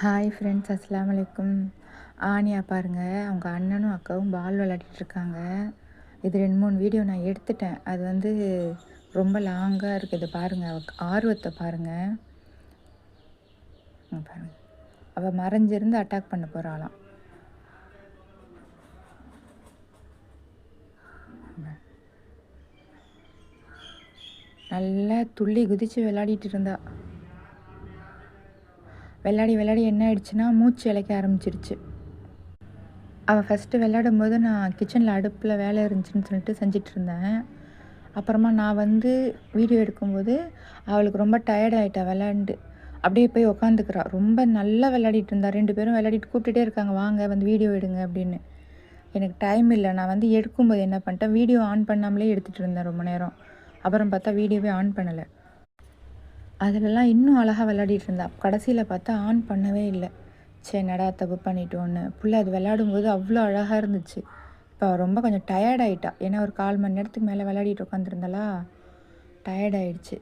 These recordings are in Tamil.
ஹாய் ஃப்ரெண்ட்ஸ், அஸ்ஸலாமு அலைக்கும். ஆனியா பாருங்கள், அவங்க அண்ணனும் அக்காவும் பால் விளையாடிட்டு இருக்காங்க. இது 2-3 வீடியோ நான் எடுத்துட்டேன். அது வந்து ரொம்ப லாங்காக இருக்குது. பாருங்கள், அவ ஆர்வத்தை பாருங்கள். பாருங்கள், அவள் மறைஞ்சிருந்து அட்டாக் பண்ண போகிறாளாம். நல்லா துள்ளி குதித்து விளையாடிட்டு இருந்தா. விளையாடி என்ன ஆயிடுச்சுன்னா மூச்சு இழைக்க ஆரம்பிச்சிருச்சு. அவள் ஃபஸ்ட்டு விளையாடும் போது நான் கிச்சனில் அடுப்பில் வேலை இருந்துச்சுன்னு சொல்லிட்டு செஞ்சிட்டு இருந்தேன். அப்புறமா நான் வந்து வீடியோ எடுக்கும்போது அவளுக்கு ரொம்ப டயர்ட் ஆகிட்டா விளையாண்டு. அப்படியே போய் உக்காந்துக்கிறா. ரொம்ப நல்லா விளையாடிட்டு இருந்தா. 2 பேரும் விளையாடிட்டு கூப்பிட்டுட்டே இருக்காங்க, வாங்க வந்து வீடியோ எடுங்க அப்படின்னு. எனக்கு டைம் இல்லை. நான் வந்து எடுக்கும்போது என்ன பண்ணிட்டேன், வீடியோ ஆன் பண்ணாமலே எடுத்துகிட்டு இருந்தேன் ரொம்ப நேரம். அப்புறம் பார்த்தா வீடியோவே ஆன் பண்ணலை. அதிலலாம் இன்னும் அழகாக விளையாடிட்டு இருந்தா. கடைசியில் பார்த்தா ஆன் பண்ணவே இல்லை. சரி, நடா தப்பு பண்ணிட்டோன்னு. புள்ள அது விளையாடும்போது அவ்வளோ அழகாக இருந்துச்சு. இப்போ ரொம்ப கொஞ்சம் டயர்ட் ஆகிட்டா. ஏன்னா ஒரு 1/4 மணி நேரத்துக்கு மேலே விளையாடிட்டு உட்காந்துருந்தாளா, டயர்ட் ஆகிடுச்சு.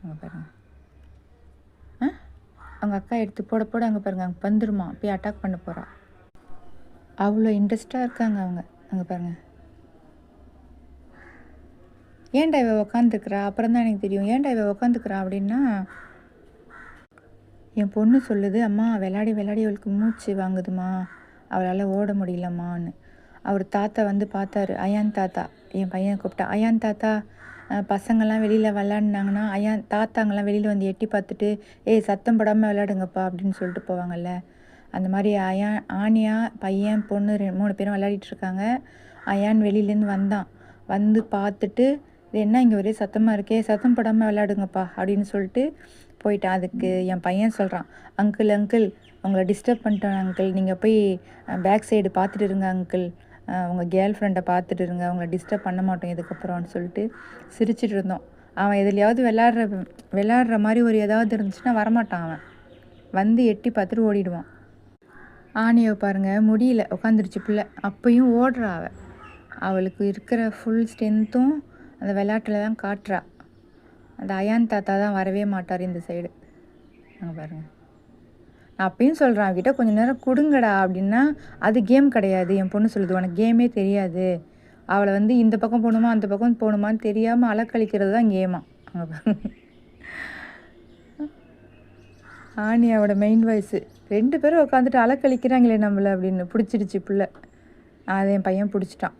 அங்கே பாருங்கள், அவங்க அக்கா எடுத்து போட அங்கே பாருங்கள், அங்கே வந்துருமா, போய் அட்டாக் பண்ண போகிறா. அவ்வளோ இன்ட்ரெஸ்டாக இருக்காங்க அவங்க. அங்கே பாருங்கள், ஏன்டா இவ உக்காந்துக்கிறா, அப்புறம் தான் எனக்கு தெரியும் ஏன்டா இவ உக்காந்துக்கிறா அப்படின்னா, என் பொண்ணு சொல்லுது, அம்மா விளையாடி அவளுக்கு மூச்சு வாங்குதுமா, அவளால் ஓட முடியலம்மான்னு. அவர் தாத்தா வந்து பார்த்தாரு, அயான் தாத்தா. என் பையன் கூப்பிட்டா, அயான் தாத்தா, பசங்கள்லாம் வெளியில் விளாட்னாங்கன்னா தாத்தாங்கெல்லாம் வெளியில் வந்து எட்டி பார்த்துட்டு, ஏய் சத்தம் போடாமல் விளையாடுங்கப்பா அப்படின்னு சொல்லிட்டு போவாங்கள்ல. அந்த மாதிரி ஆனியா பையன் பொண்ணு 3 பேரும் விளையாடிட்டு இருக்காங்க. அயான் வெளியிலேருந்து வந்தான். வந்து பார்த்துட்டு, இது என்ன இங்கே ஒரே சத்தமாக இருக்கே, சத்தம் போடாமல் விளையாடுங்கப்பா அப்படின்னு சொல்லிட்டு போயிட்டான். அதுக்கு என் பையன் சொல்கிறான், அங்கிள் உங்களை டிஸ்டர்ப் பண்ணிட்டேன் அங்கிள், நீங்கள் போய் பேக் சைடு பார்த்துட்டு இருங்க அங்கிள், உங்கள் கேர்ள் ஃப்ரெண்டை பார்த்துட்டு இருங்க, அவங்கள டிஸ்டர்ப் பண்ண மாட்டோம் இதுக்கப்புறம்னு சொல்லிட்டு சிரிச்சிட்டு இருந்தோம். அவன் எதுலையாவது விளாட்ற மாதிரி ஒரு ஏதாவது இருந்துச்சுன்னா வரமாட்டான். அவன் வந்து எட்டி பார்த்துட்டு ஓடிடுவான். ஆனியை பாருங்கள், முடியல, உட்காந்துருச்சு பிள்ளை. அப்பையும் ஓடுறா. அவளுக்கு இருக்கிற ஃபுல் ஸ்ட்ரென்த்தும் அந்த விளையாட்டில் தான் காட்டுறா. அந்த அயான் தாத்தா தான் வரவே மாட்டார் இந்த சைடு. அங்கே பாருங்கள், நான் அப்பயும் சொல்கிறேன், அவகிட்ட கொஞ்சம் நேரம் கொடுங்கடா அப்படின்னா, அது கேம் கிடையாது. என் பொண்ணு சொல்லுது, உனக்கு கேமே தெரியாது, அவளை வந்து இந்த பக்கம் போகணுமா அந்த பக்கம் போகணுமான்னு தெரியாமல் அலக்கழிக்கிறது தான் கேமா. அங்கே பாருங்க, ஆனியாவோட மெயின் வாய்ஸு, 2 பேரும் உட்காந்துட்டு அலக்கழிக்கிறாங்களே நம்மளை அப்படின்னு பிடிச்சிடுச்சு பிள்ளை. அதை என் பையன் பிடிச்சிட்டான்.